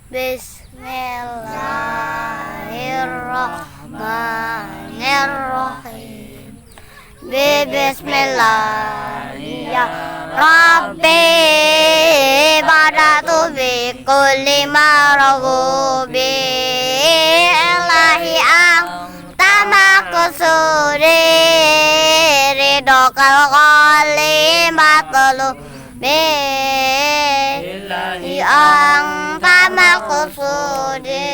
Bismillahirrahmanirrahim. Bismillah ya Rabbi badatu bi kulli marghubi ilahi tamakusuri ridho kalqali matlubi ilahi tamakusuri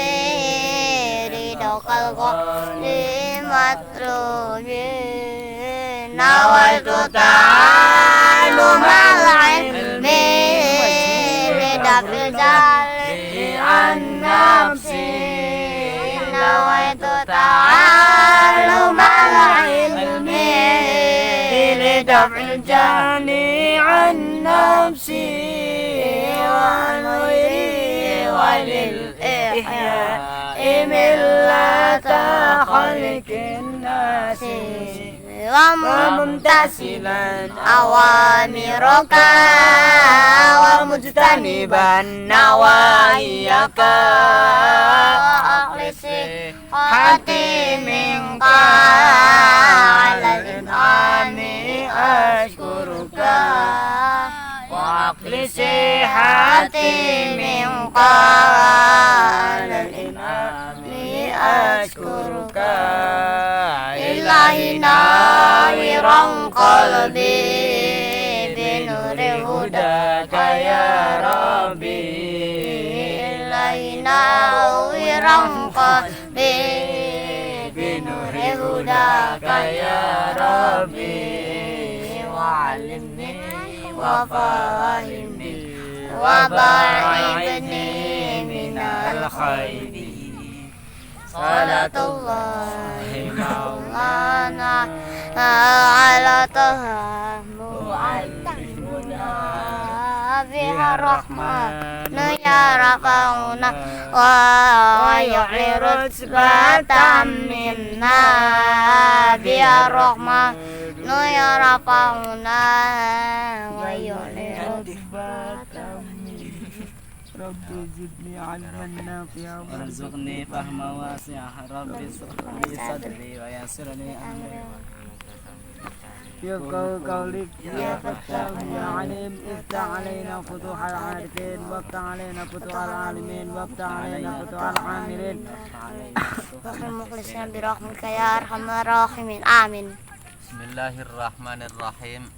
ridho kalqali matlubi nawaitu ta'allumal ilmi lidafil jahli an nafsi nawaitu ta'allumal ilmi lidafil jahli an nafsi wa nuri walil ihya'i millata khaliqin nasi wa mumtasilan awamiroka wa mujtaniban nawahiyaka akhlisi hati minka alal in'ami ashkuruka wa akhlisi hati minka alal in'ami ashkuruka ilahi nawiran qalbi binuri hudaka ya Rabbi ilahi nawiran qalbi binuri hudaka ya Rabbi wa'alimni wa fahimni wa ba'idni minal khayri salatullahi maulana ala taha mu'allimuna biha rahmana ya rafauna wa yu'irut batam minna biha rahmana ya rafauna wa yu'irut batam Rabbi zidni ilman nafi'a warzuqni fahma wasi'a Rabbi shrah li sadri wa yassir li amri ya qawlik ya fattah ya alim iftah alaina futuhal arifin waftah alaina futuhal alimin waftah alaina futuhal amilin wa mukhlisina bi rahmatika ya arhamar rahimin amin. Bismillahirrahmanirrahim.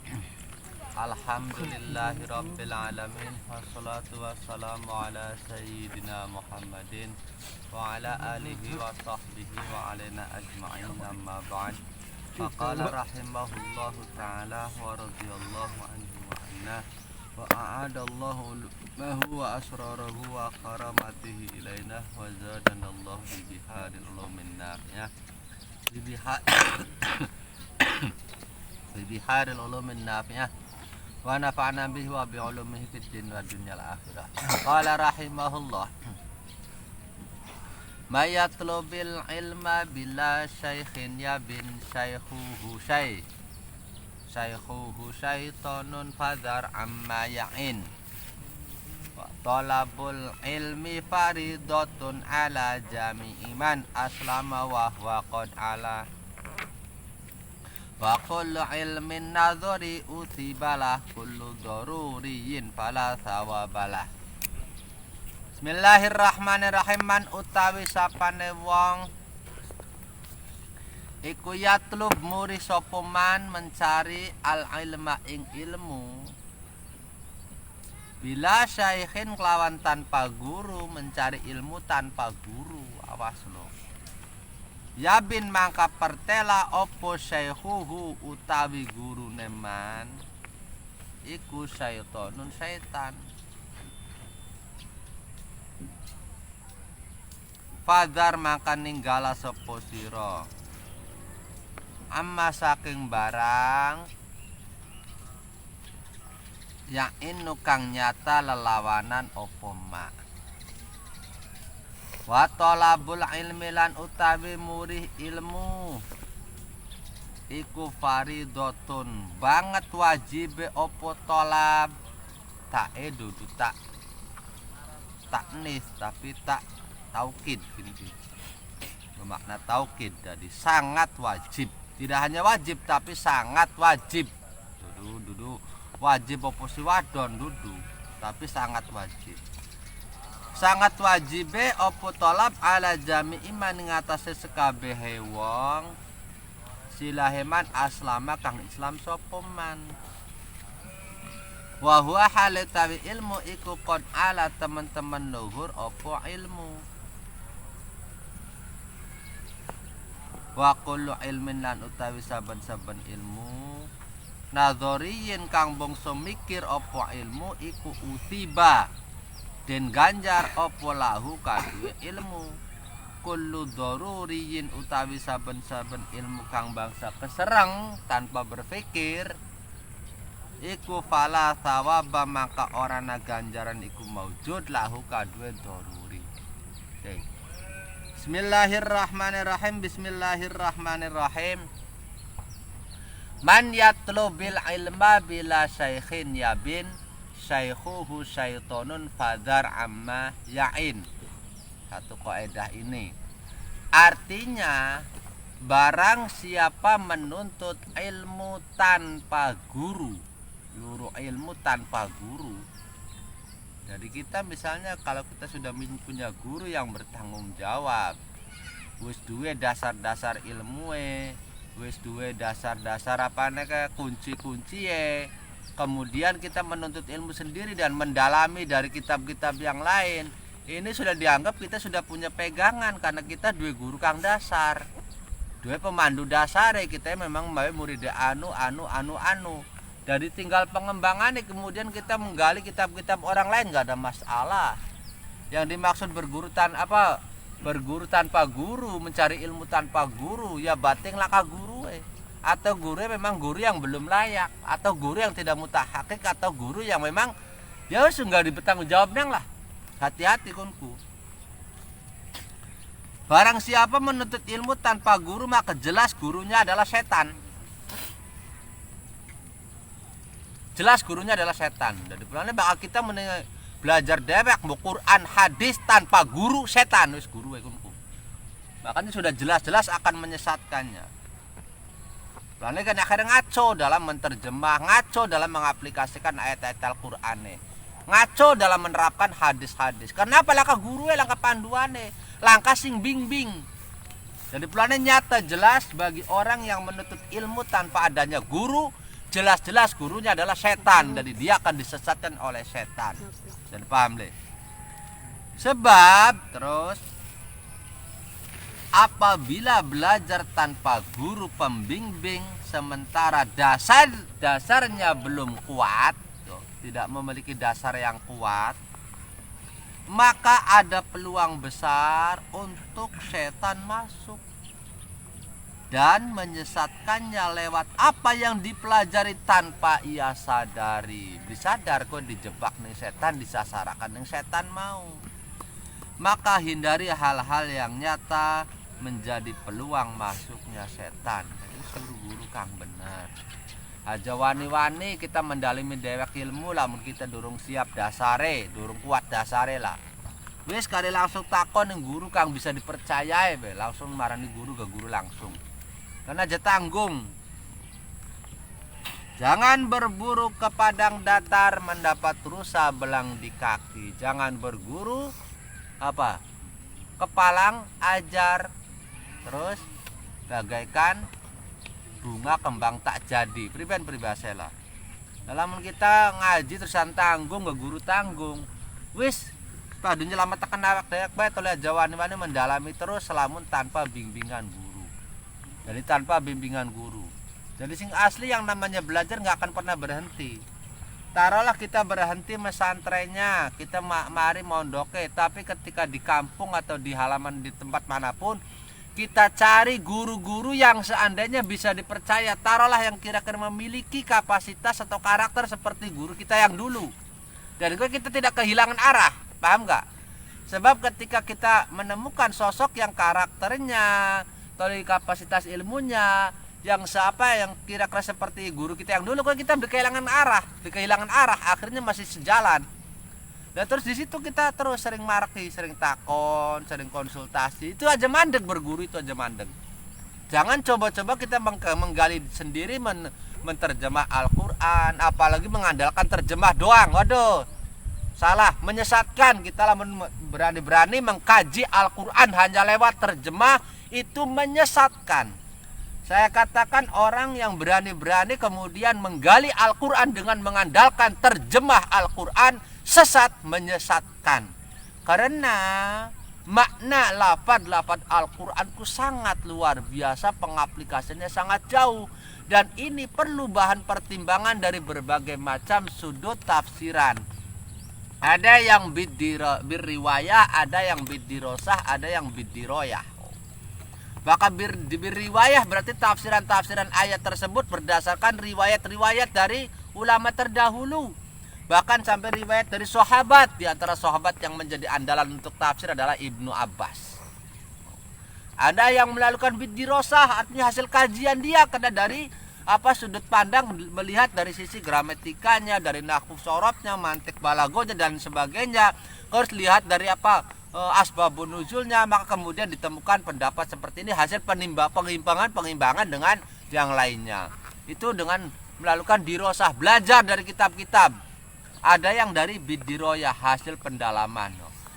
Alhamdulillahi rabbil alamin wassalatu wassalamu ala sayyidina Muhammadin wa ala alihi wa sahbihi wa alaina ajma'in amma ba'd. Faqala rahimahullahu ta'ala wa radiyallahu anhu wa anna wa a'adallahu mahu wa asrarahu wa karamatihi ilaina wa zadanallahu bibiharil ulumin nafi'ah bibiharil ulumin nafi'ah wa nafa'na bihi wa bi ulumihi fid din wa dunyal akhirah. Qala rahimahullah may yatlubil ilma bila syaikhin ya bin syaikhuhu syaitonun fadhar amma ya'in wa talabul ilmi faridatun ala jami'i man aslama wa huwa qad ala wa kullu ilmin nadhari utibalah kullu daruriyin fala thawabalah. Bismillahirrahmanirrahim. Man utawi sapane wong iku yatlub muri sapa man mencari al ilma ing ilmu bila syaikhin kelawan tanpa guru, mencari ilmu tanpa guru. Awas lo ya bin mangka pertela opo syaikhuhu utawi guru neman iku syaitonun syaitan. Fadhar maka ninggala sapa sira amma saking barang yang inu kang nyata lelawanan opo ma wa talabul ilmi lan utawi murih ilmu iku faridatun banget wajib opo talab tak dudu tak taknis tapi tak taukid gini. Bermakna taukid, jadi sangat wajib. Tidak hanya wajib tapi sangat wajib. Dudu wajib oposi wadon dudu, tapi sangat wajib. Sangat wajibe opo tolap ala jami iman ngatasi sekabehe wong silaheman aslama kang Islam sopoman. Wa huwa halatawi ilmu iku kon ala teman-teman luhur opo ilmu. Wa kullu ilmin lan utawi saben-saben ilmu nadhariyin kang bangsa mikir opo ilmu iku utiba den ganjar opo lahu kadue ilmu. Kullu daruriyin utawi saben-saben ilmu kang bangsa kesereng tanpa berpikir iku fala thawaba maka orana ganjaran iku maujud lahu kadue daruri. Okay. Bismillahirrahmanirrahim. Bismillahirrahmanirrahim. Man yatlubil ilma bila syaikhin yabin syaikhuhu syaitonun fadhar amma ya'in. Satu kaidah ini artinya barang siapa menuntut ilmu tanpa guru, luruh ilmu tanpa guru. Jadi kita misalnya kalau kita sudah punya guru yang bertanggung jawab, wis duwe dasar-dasar ilmu wis duwe dasar-dasar kunci-kunci kemudian kita menuntut ilmu sendiri dan mendalami dari kitab-kitab yang lain, ini sudah dianggap kita sudah punya pegangan karena kita duwe guru kang dasar, duwe pemandu dasar kita memang murid anu. Jadi tinggal pengembangannya, kemudian kita menggali kitab-kitab orang lain nggak ada masalah. Yang dimaksud berguru tanpa guru, mencari ilmu tanpa guru, ya bating laka guru atau guru memang guru yang belum layak, atau guru yang tidak mutahakik, atau guru yang memang ya nggak bertanggung jawabnya lah. Hati-hati kunku. Barang siapa menuntut ilmu tanpa guru maka jelas gurunya adalah setan. Jelas gurunya adalah setan. Jadi pulangnya bakal kita belajar dewek Quran hadis tanpa guru, setan wis guru kunku. Makanya sudah jelas-jelas akan menyesatkannya. Pulangnya kan akhirnya ngaco dalam menerjemah, ngaco dalam mengaplikasikan ayat-ayat Al-Qur'an, ngaco dalam menerapkan hadis-hadis. Kenapa langkah guru langkah panduane, langkah sing bimbing. Jadi pulangnya nyata jelas bagi orang yang menuntut ilmu tanpa adanya guru, jelas-jelas gurunya adalah setan, jadi dia akan disesatkan oleh setan. Dan paham le? Sebab terus apabila belajar tanpa guru pembimbing sementara dasarnya belum kuat, tidak memiliki dasar yang kuat, maka ada peluang besar untuk setan masuk dan menyesatkannya lewat apa yang dipelajari tanpa ia sadari. Disadar kok dijebak nih setan, disasarakan nih setan mau. Maka hindari hal-hal yang nyata menjadi peluang masuknya setan. Jadi suruh guru kang bener. Aja wani-wani kita mendalimi dewek ilmu lamun kita durung siap dasare, durung kuat dasare lah. Wis kali langsung takon yang guru kang bisa dipercaya langsung marani guru ke guru langsung. Karena aja tanggung. Jangan berburu ke padang datar mendapat rusa belang di kaki. Jangan berguru kepalang ajar terus bagaikan bunga kembang tak jadi. Pribahasa lah. Dalam kita ngaji terusan tanggung ke guru tanggung. Wis padunya lama tekan awak dayak bae oleh jawani-wani mendalami terus selamun tanpa bimbingan guru. Jadi tanpa bimbingan guru. Jadi sing asli yang namanya belajar nggak akan pernah berhenti. Taruhlah kita berhenti mesantrennya, kita mari mondoke, tapi ketika di kampung atau di halaman di tempat manapun, kita cari guru-guru yang seandainya bisa dipercaya. Taruhlah yang kira-kira memiliki kapasitas atau karakter seperti guru kita yang dulu. Dan kita tidak kehilangan arah, paham nggak? Sebab ketika kita menemukan sosok yang karakternya, dari kapasitas ilmunya yang kira-kira seperti guru kita yang dulu, kok kita kehilangan arah, akhirnya masih sejalan. Nah, terus di situ kita terus sering marki, sering takon, sering konsultasi. Itu aja mandek, berguru itu aja mandek. Jangan coba-coba kita menggali sendiri menterjemah Al-Quran, apalagi mengandalkan terjemah doang. Waduh, salah, menyesatkan. Kita lah berani-berani mengkaji Al-Quran hanya lewat terjemah, itu menyesatkan. Saya katakan orang yang berani-berani kemudian menggali Al-Quran dengan mengandalkan terjemah Al-Quran, sesat, menyesatkan. Karena makna lafaz-lafaz Al-Quran itu sangat luar biasa, pengaplikasiannya sangat jauh. Dan ini perlu bahan pertimbangan dari berbagai macam sudut tafsiran. Ada yang birriwayah, ada yang bidirosah, ada yang bidiroyah. Maka birriwayah berarti tafsiran-tafsiran ayat tersebut berdasarkan riwayat-riwayat dari ulama terdahulu. Bahkan sampai riwayat dari sahabat. Di antara sahabat yang menjadi andalan untuk tafsir adalah Ibnu Abbas. Ada yang melakukan bidirosah, artinya hasil kajian dia karena dari sudut pandang, melihat dari sisi gramatikanya, dari nahwu sorobnya, mantik balagonya dan sebagainya. Harus lihat dari asbabun nuzulnya, maka kemudian ditemukan pendapat seperti ini, hasil pengimbangan dengan yang lainnya. Itu dengan melakukan dirosah, belajar dari kitab-kitab. Ada yang dari bidiroyah, hasil pendalaman.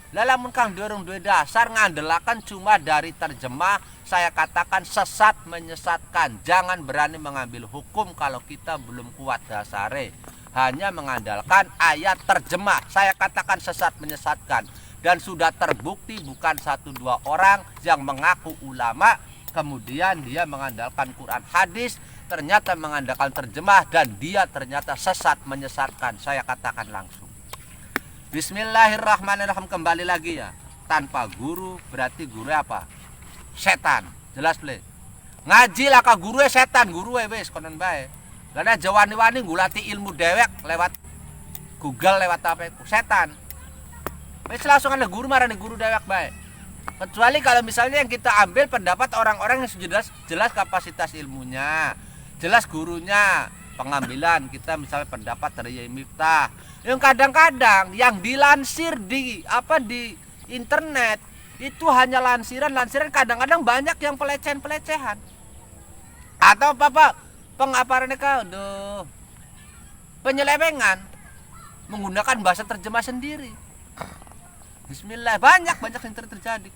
Lamun kang dorong dua dasar ngandelakan cuma dari terjemah, saya katakan sesat, menyesatkan. Jangan berani mengambil hukum kalau kita belum kuat dasare. Hanya mengandalkan ayat terjemah, saya katakan sesat, menyesatkan. Dan sudah terbukti bukan 1-2 orang yang mengaku ulama, kemudian dia mengandalkan Quran hadis, ternyata mengandalkan terjemah, dan dia ternyata sesat, menyesatkan. Saya katakan langsung. Bismillahirrahmanirrahim. Kembali lagi ya, tanpa guru berarti guru apa? Setan. Jelas ble. Ngaji lah ka guru setan, guru wis konon bae. Karena jawani-wani ngulati ilmu dewek lewat Google, lewat apa itu? Setan. Wis langsung ada guru, marane guru dewek bae. Kecuali kalau misalnya yang kita ambil pendapat orang-orang yang jelas kapasitas ilmunya, jelas gurunya, pengambilan kita misalnya pendapat dari Yai Miftah. Yang kadang-kadang yang dilansir di internet itu hanya lansiran kadang-kadang banyak yang pelecehan atau penyelewengan menggunakan bahasa terjemah sendiri. Bismillah, banyak yang terjadi.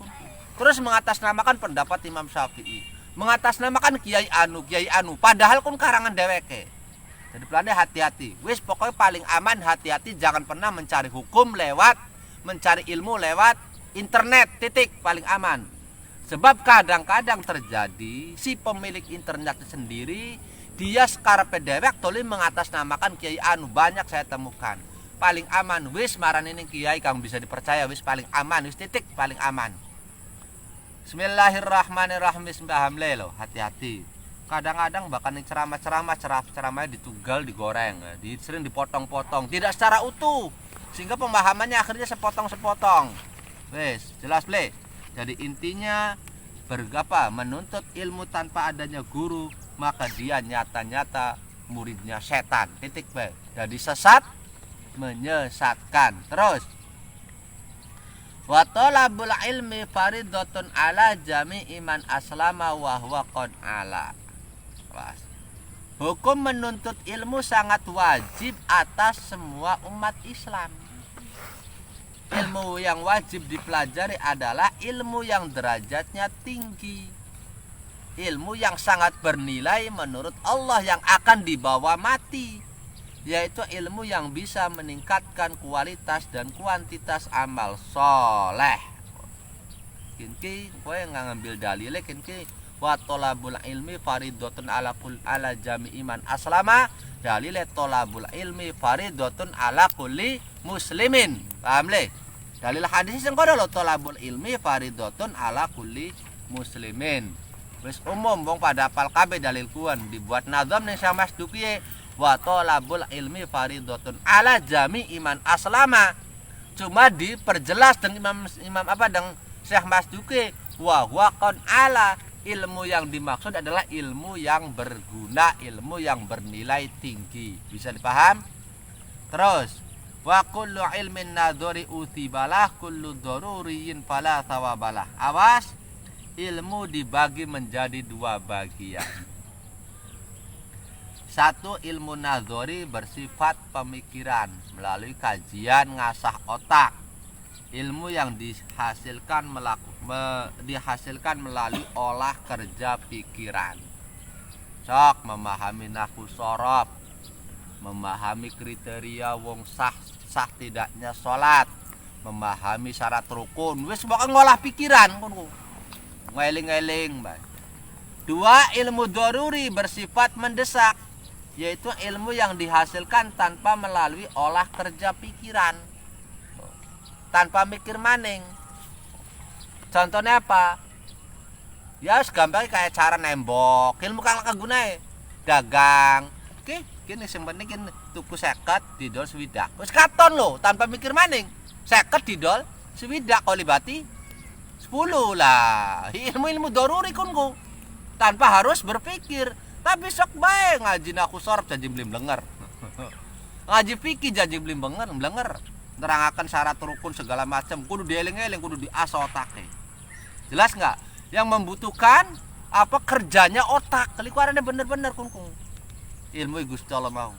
Terus mengatasnamakan pendapat Imam Syafi'i, mengatasnamakan Kiai Anu, padahal karangan dheweke. Jadi pelannya hati-hati. Wis pokoknya paling aman hati-hati, jangan pernah mencari hukum mencari ilmu lewat internet, titik, paling aman. Sebab kadang-kadang terjadi si pemilik internet sendiri dia sekarepe dhewek toli mengatasnamakan Kiai Anu, banyak saya temukan. Paling aman wis maran ini kiai kang bisa dipercaya, wis paling aman, wis titik paling aman. Bismillahirrahmanirrahim. Bismillahirrahmanirrahim. Hati-hati. Kadang-kadang bahkan ceramah ditugal, digoreng, sering dipotong-potong, tidak secara utuh, sehingga pemahamannya akhirnya sepotong-sepotong. Wes, jelas ble. Jadi intinya menuntut ilmu tanpa adanya guru, maka dia nyata-nyata muridnya setan. Titik ble. Jadi sesat, menyesatkan. Terus wa talabul ilmi faridatun ala jami'i man aslama wa huwa qad ala. Hukum menuntut ilmu sangat wajib atas semua umat Islam. Ilmu yang wajib dipelajari adalah ilmu yang derajatnya tinggi, ilmu yang sangat bernilai menurut Allah, yang akan dibawa mati, yaitu ilmu yang bisa meningkatkan kualitas dan kuantitas amal soleh. Kinki kowe ngambil dalile kinki wa tolabul ilmi faridatun ala jami'i man aslama, dalile tolabul ilmi faridatun ala kulli muslimin. Paham le? Dalil hadis sing kono lho, tolabul ilmi faridatun ala kulli muslimin. Wis umum wong pada hafal kabeh dalil kuan, dibuat nazam ning Syekh Masduki wa tolabul ilmi faridatun ala jami'i man aslama. Cuma diperjelas dengan dengan Syekh Masduki wa huwa qad ala. Ilmu yang dimaksud adalah ilmu yang berguna, ilmu yang bernilai tinggi. Bisa dipaham? Terus Wa kullu ilmin nadhari utibalah kullu daruriyin fala thawabalah. Awas, ilmu dibagi menjadi dua bagian. Satu, ilmu nadhari bersifat pemikiran melalui kajian ngasah otak. Ilmu yang dihasilkan melalui olah kerja pikiran. Sok memahami nahwu shorof, memahami kriteria wong sah tidaknya sholat, memahami syarat rukun, wis pokoke ngolah pikiran ngono. Ngeling-eling, Mbak. Dua, ilmu daruri bersifat mendesak, yaitu ilmu yang dihasilkan tanpa melalui olah kerja pikiran, tanpa mikir maning. Contohnya apa? Ya gampang kayak cara nembok, ilmu kang kagunae dagang. Oke, kini sing penting kini tuku 50 didol swidak. Wis katon lho, tanpa mikir maning. 50 didol swidak kali bati 10 lah. Ilmu daruri kunku. Tanpa harus berpikir. Tapi sok bae ngaji aku sorop janji beli blenger. Ngaji fikih janji beli blenger. Nerangaken syarat rukun segala macam kudu dieling-eling, kudu diasah otake. Jelas enggak? Yang membutuhkan apa kerjanya otak. Kelikuarannya bener-bener kunku. Ilmu Gusti Allah mau.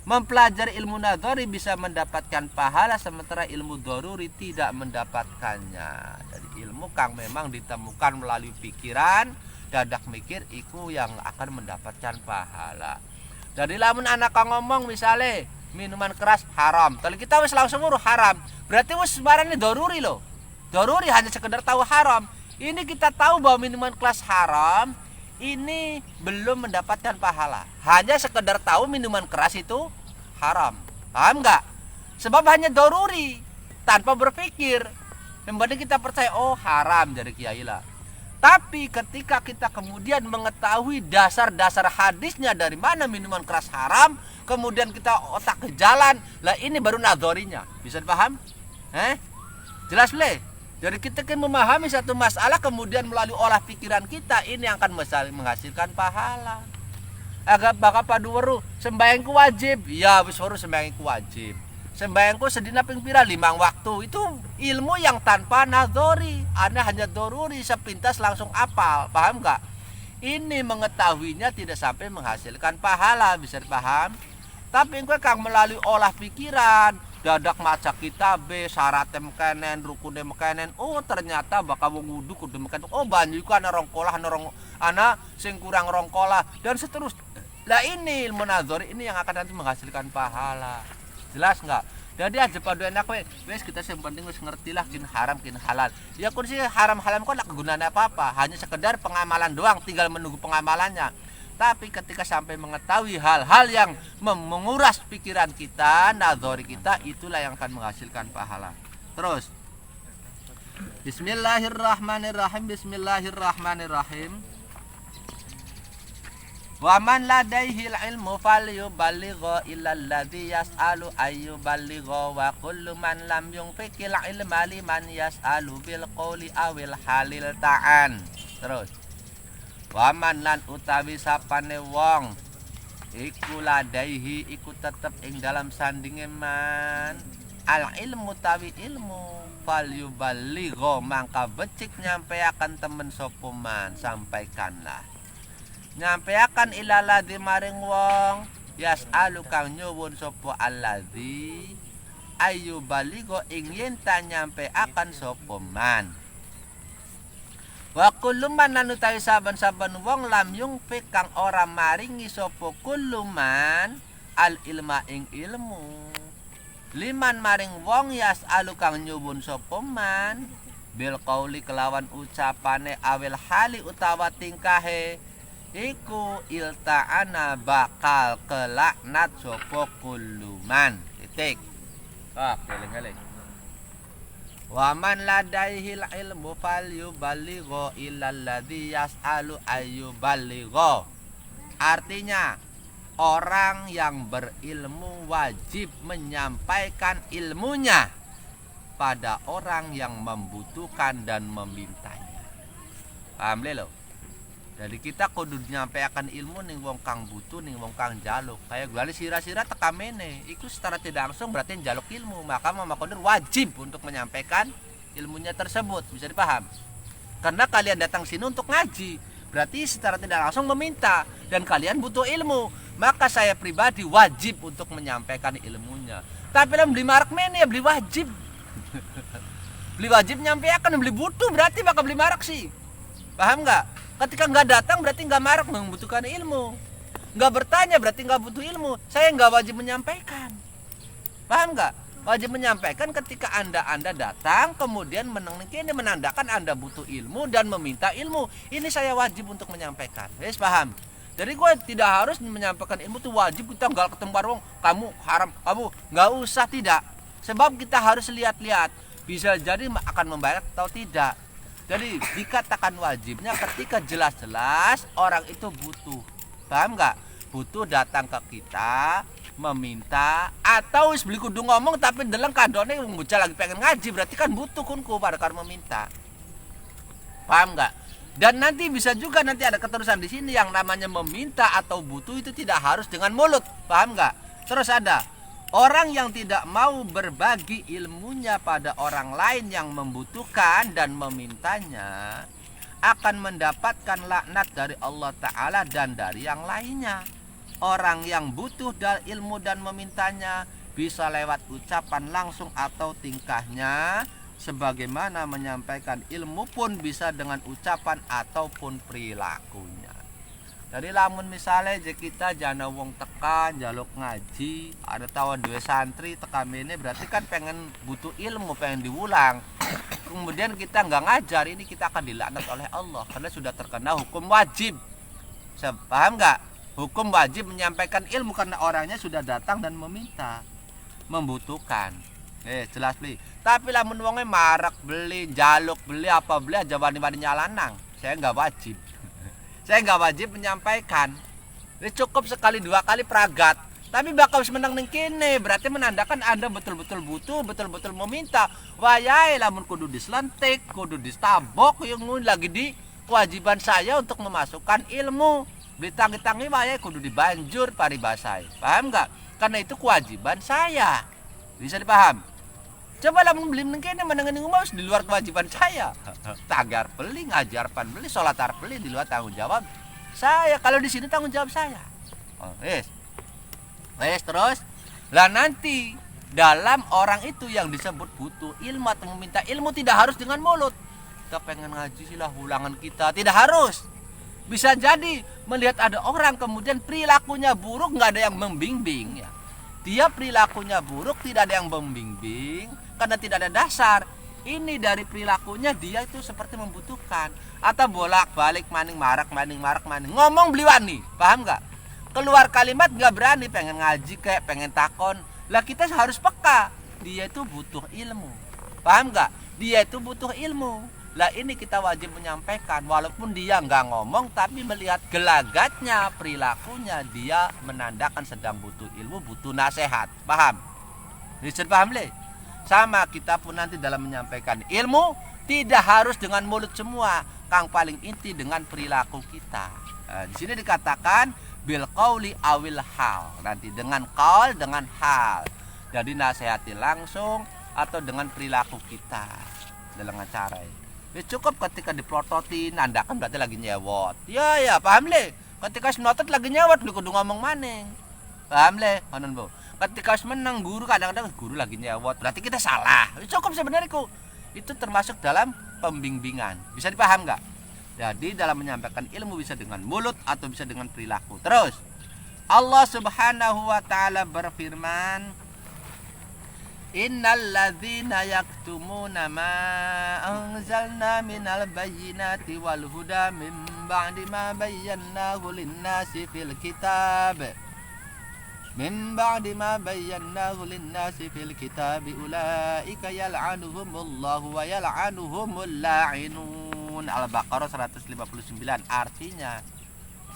Mempelajari ilmu nadhari bisa mendapatkan pahala, sementara ilmu daruri tidak mendapatkannya. Jadi ilmu kang memang ditemukan melalui pikiran, dadak mikir iku yang akan mendapatkan pahala. Jadi lamun anak kang ngomong misalnya minuman keras haram, kalau kita wis langsung ngurus haram, berarti wis sebarane daruri loh. Daruri hanya sekedar tahu haram. Ini kita tahu bahwa minuman keras haram, ini belum mendapatkan pahala. Hanya sekedar tahu minuman keras itu haram. Paham enggak? Sebab hanya daruri, tanpa berpikir. Yang penting kita percaya, oh haram dari kiai lah. Tapi ketika kita kemudian mengetahui dasar-dasar hadisnya dari mana minuman keras haram, kemudian kita otak ke jalan, lah ini baru nadharinya. Bisa dipaham? Jelas boleh? Jadi kita kan memahami satu masalah, kemudian melalui olah pikiran kita, ini akan menghasilkan pahala. Agak bakal padu weru, sembahyangku wajib. Ya wis weru sembahyangku wajib. Sembahyangku sedina ping pira 5 waktu. Itu ilmu yang tanpa nadhari. Anda hanya daruri sepintas langsung apal. Paham enggak? Ini mengetahuinya tidak sampai menghasilkan pahala, bisa dipaham? Tapi engko kang melalui olah pikiran, dadak maca kitab, syaratnya mekenen, rukunnya mekenen. Oh ternyata bakal wong wudu kudu mekenen. Oh banyu iku ana rongkolah, ana sing kurang rongkolah dan seterusnya. Lah ini ilmu nadhari ini yang akan nanti menghasilkan pahala. Jelas enggak? Jadi aja padu enak wes kita yang penting wis ngertilah kin haram kin halal. Ya kun sih haram halal kok enggak kegunaannya apa-apa, hanya sekedar pengamalan doang, tinggal menunggu pengamalannya. Tapi ketika sampai mengetahui hal-hal yang menguras pikiran kita, nadhari kita, itulah yang akan menghasilkan pahala. Terus Bismillahirrahmanirrahim. Bismillahirrahmanirrahim. Wa man ladaihi ilmu falyuballigha illa alladhi yas'alu ayyuballigha wa kullu man lam yunfiqil ilma liman yas'alu bil qawli awil halil ta'an. Terus waman lan utawi sapane wong iku ladaihi iku tetep ing dalam sandinge man al ilmu tawi ilmu falyuballigha mangka becik nyampeaken temen sapa man, sampaikanlah nyampeaken ilaladzi maring wong yasalu kang nyuwun sapa alladzi ayyuballigha ing yen ta nyampeaken sapa man. Wa kullu man lan utawi saben-saben wong lam yungfik kang ora maringi sapa kullu man al ilma ing ilmu liman maring wong yasalu kang nyuwun sapa man bil qauli kelawan ucapane awil hali utawa tingkahe iku ilta'ana bakal kelaknat sapa kullu man. Titik. Eling-eling. Wa man ladaihi ilmu falyuballigha illa alladzi yas'alu ayyuballigha. Artinya orang yang berilmu wajib menyampaikan ilmunya pada orang yang membutuhkan dan memintanya. Paham lo? Jadi kita kudu nyampaikan ilmu ning wong kang butuh, ning wong kang jaluk. Kayak gue sira-sira tekamene, itu secara tidak langsung berarti jaluk ilmu. Maka Mama Kondur wajib untuk menyampaikan ilmunya tersebut. Bisa dipaham? Karena kalian datang sini untuk ngaji, berarti secara tidak langsung meminta, dan kalian butuh ilmu. Maka saya pribadi wajib untuk menyampaikan ilmunya. Tapi dalam beli marak mene ya beli wajib. Beli wajib nyampaikan, beli butuh berarti bakal beli marak sih. Paham nggak? Ketika nggak datang berarti nggak marak membutuhkan ilmu. Nggak bertanya berarti nggak butuh ilmu. Saya nggak wajib menyampaikan. Paham nggak? Wajib menyampaikan ketika anda datang kemudian menandakan anda butuh ilmu dan meminta ilmu. Ini saya wajib untuk menyampaikan. Yes, paham? Jadi gue tidak harus menyampaikan ilmu itu wajib. Kita nggak ketemu warung, kamu haram, kamu nggak usah, tidak. Sebab kita harus lihat-lihat bisa jadi akan membayar atau tidak. Jadi dikatakan wajibnya ketika jelas-jelas orang itu butuh. Paham nggak? Butuh datang ke kita meminta, atau wis beli kudu ngomong tapi deleng kadone bocah lagi pengen ngaji, berarti kan butuh kunku pada kan meminta. Paham nggak? Dan nanti bisa juga nanti ada keterusan di sini yang namanya meminta atau butuh itu tidak harus dengan mulut. Paham nggak? Terus ada orang yang tidak mau berbagi ilmunya pada orang lain yang membutuhkan dan memintanya akan mendapatkan laknat dari Allah Ta'ala dan dari yang lainnya. Orang yang butuh ilmu dan memintanya bisa lewat ucapan langsung atau tingkahnya, sebagaimana menyampaikan ilmu pun bisa dengan ucapan ataupun perilakunya. Jadi lamun misalnya kita jana wong tekan jaluk ngaji, ada tawan dua santri tekam ini berarti kan pengen butuh ilmu, pengen diulang. Kemudian kita nggak ngajar, ini kita akan dilaknat oleh Allah karena sudah terkena hukum wajib. Paham nggak? Hukum wajib menyampaikan ilmu karena orangnya sudah datang dan meminta, membutuhkan. Jelas beli. Tapi lamun wongnya marak beli, jaluk beli apa beli aja wani-wani nyalanang, saya nggak wajib. Saya nggak wajib menyampaikan. Ini cukup sekali dua kali peragat. Tapi bakal menang ning kene, berarti menandakan Anda betul-betul butuh, betul-betul meminta. Wayai lamun kudu dislentik, kudu distabok yang lagi di kewajiban saya untuk memasukkan ilmu. Ditangi-tangi wayai kudu dibanjur paribasai. Paham nggak? Karena itu kewajiban saya. Bisa dipaham? Coba lamun beli mungkin menengani ngumus di luar kewajiban saya. Tagar beli, ngajar pan beli, sholat tar beli di luar tanggung jawab saya. Kalau di sini tanggung jawab saya. Terus. Lah nanti dalam orang itu yang disebut butuh ilmu atau meminta ilmu tidak harus dengan mulut. Kita pengen ngaji silah ulangan kita, tidak harus. Bisa jadi melihat ada orang kemudian perilakunya buruk, nggak ada yang membimbing ya. Dia perilakunya buruk, tidak ada yang membimbing karena tidak ada dasar. Ini dari perilakunya dia itu seperti membutuhkan, atau bolak-balik maning marak ngomong beliwani. Paham nggak? Keluar kalimat nggak berani, pengen ngaji kayak pengen takon. Lah kita harus peka, dia itu butuh ilmu. Paham nggak? Dia itu butuh ilmu. Lah ini kita wajib menyampaikan, walaupun dia nggak ngomong, tapi melihat gelagatnya, perilakunya, dia menandakan sedang butuh ilmu, butuh nasihat. Paham? Bisa paham le? Sama kita pun nanti dalam menyampaikan ilmu tidak harus dengan mulut semua, kang paling inti dengan perilaku kita. Di sini dikatakan bil qauli awil hal, nanti dengan qaul, dengan hal. Jadi nasihati langsung atau dengan perilaku kita dalam acara. Cukup ketika diprototin, nandakan berarti lagi nyewot. Ya, paham le? Ketika senotot lagi nyewot, lu kudu ngomong maning. Paham le? Kanan bu. Ketika menang guru, kadang-kadang guru lagi nyewot, berarti kita salah. Cukup sebenarnya ku. Itu termasuk dalam pembimbingan. Bisa dipaham nggak? Jadi dalam menyampaikan ilmu bisa dengan mulut atau bisa dengan perilaku. Terus Allah Subhanahu wa taala berfirman, Innal ladzina yaktumuna ma anzalna minal bayyinati wal huda min ba'di ma bayyanahu lin-nasi fil kitab ulaika yal'anuhumullahu wa yal'anuhumul la'inun. Al-Baqarah 159. Artinya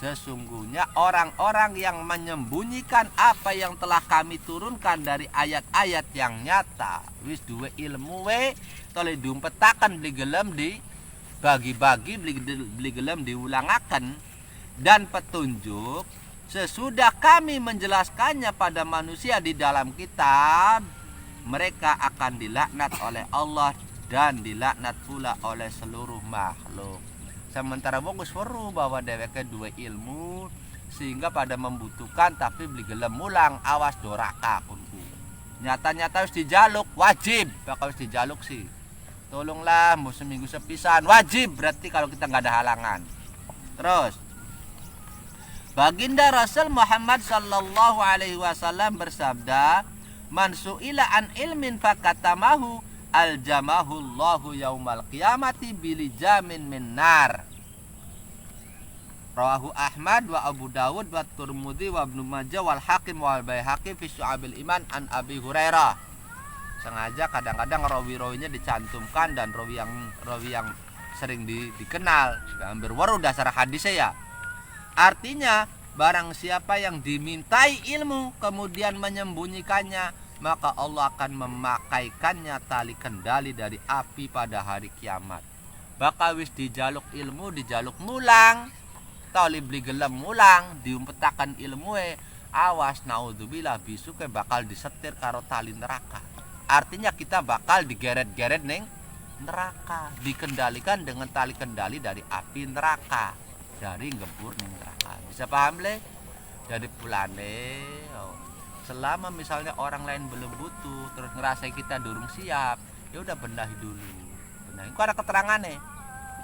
sesungguhnya orang-orang yang menyembunyikan apa yang telah kami turunkan dari ayat-ayat yang nyata, wis duwe ilmu we tole diumpetakan di gelem di bagi-bagi beli gelem diulangaken dan petunjuk sesudah kami menjelaskannya pada manusia di dalam kitab, mereka akan dilaknat oleh Allah dan dilaknat pula oleh seluruh makhluk. Sementara wong wis weruh bahwa dheweke duwe ilmu sehingga pada membutuhkan tapi beli gelem mulang, awas doraka kunku. Nyata-nyata wis dijaluk, wajib bakal wis dijaluk sih. Tolonglah mau seminggu sepisan, wajib berarti kalau kita nggak ada halangan. Terus Baginda Rasul Muhammad sallallahu alaihi wasallam bersabda, "Man su'ila an ilmin fakatamahu aljamahu Allahu yaumal qiyamati bilijamin min nar." Rawahu Ahmad wa Abu Dawud wa Tirmidzi wa Ibnu Majah wal Hakim wal Baihaqi fi Syu'abil Iman an Abi Hurairah. Sengaja kadang-kadang rawi-rawinya dicantumkan dan rawi yang sering dikenal, hampir waru dasar hadisnya ya. Artinya barang siapa yang dimintai ilmu kemudian menyembunyikannya, maka Allah akan memakaikannya tali kendali dari api pada hari kiamat. Bakal wis dijaluk ilmu, dijaluk mulang, tali beli gelem mulang, diumpetakan ilmu awas naudzubillah bisuke bakal disetir karo tali neraka. Artinya kita bakal digeret-geret neng neraka, dikendalikan dengan tali kendali dari api neraka, dari ngebur neng neraka. Bisa paham le? Jadi pulane selama misalnya orang lain belum butuh terus ngerasa kita durung siap, ya udah benahi dulu. Benahi. Itu ada keterangannya.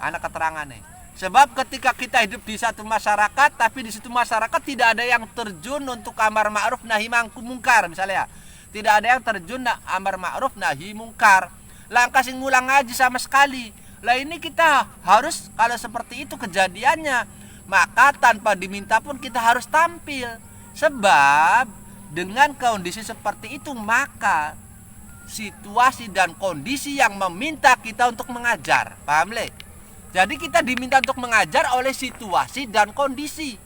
Anak keterangannya. Sebab ketika kita hidup di satu masyarakat, tapi di situ masyarakat tidak ada yang terjun untuk amar ma'ruf nahi mungkar misalnya. Tidak ada yang terjun amar ma'ruf nahi mungkar. Langkah sing ngulang ngaji sama sekali. Lah ini kita harus, kalau seperti itu kejadiannya, maka tanpa diminta pun kita harus tampil. Sebab dengan kondisi seperti itu, maka situasi dan kondisi yang meminta kita untuk mengajar. Paham le? Jadi kita diminta untuk mengajar oleh situasi dan kondisi.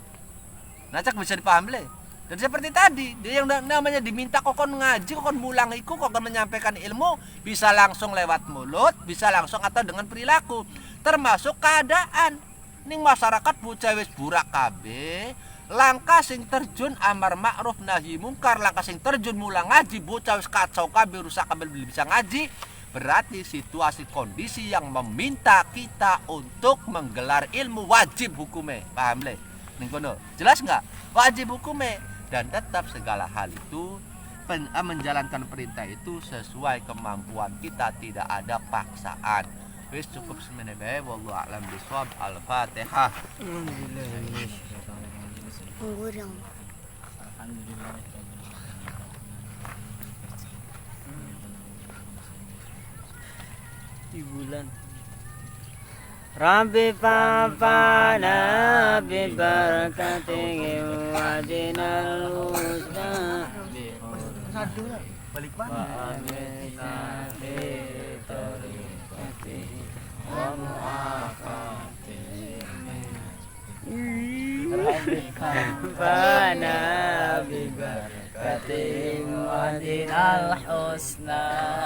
Nah, cak bisa dipaham le? Dan seperti tadi, dia yang namanya diminta kokon ngaji, kokon mulang iku, kokon menyampaikan ilmu, bisa langsung lewat mulut, bisa langsung atau dengan perilaku, termasuk keadaan. Ning masyarakat bocah wis burak kabeh, langkah sing terjun amar ma'ruf nahi mungkar, langkah sing terjun mulang ngaji, bocah wis kacau kabeh, rusak kabeh bisa ngaji. Berarti situasi kondisi yang meminta kita untuk menggelar ilmu wajib hukumnya. Paham le? Ning kono. Jelas enggak? Wajib hukumnya. Dan tetap segala hal itu menjalankan perintah itu sesuai kemampuan kita, tidak ada paksaan. Wis cukup semene bae, wallahu a'lam bishawab. Al-Fatihah. Di bulan Rabbi fa'fana bi barakatihi wa dinal husna balik mana wa mu'afatihi Rabbi fa'fana bi barakatihi wa dinal husna.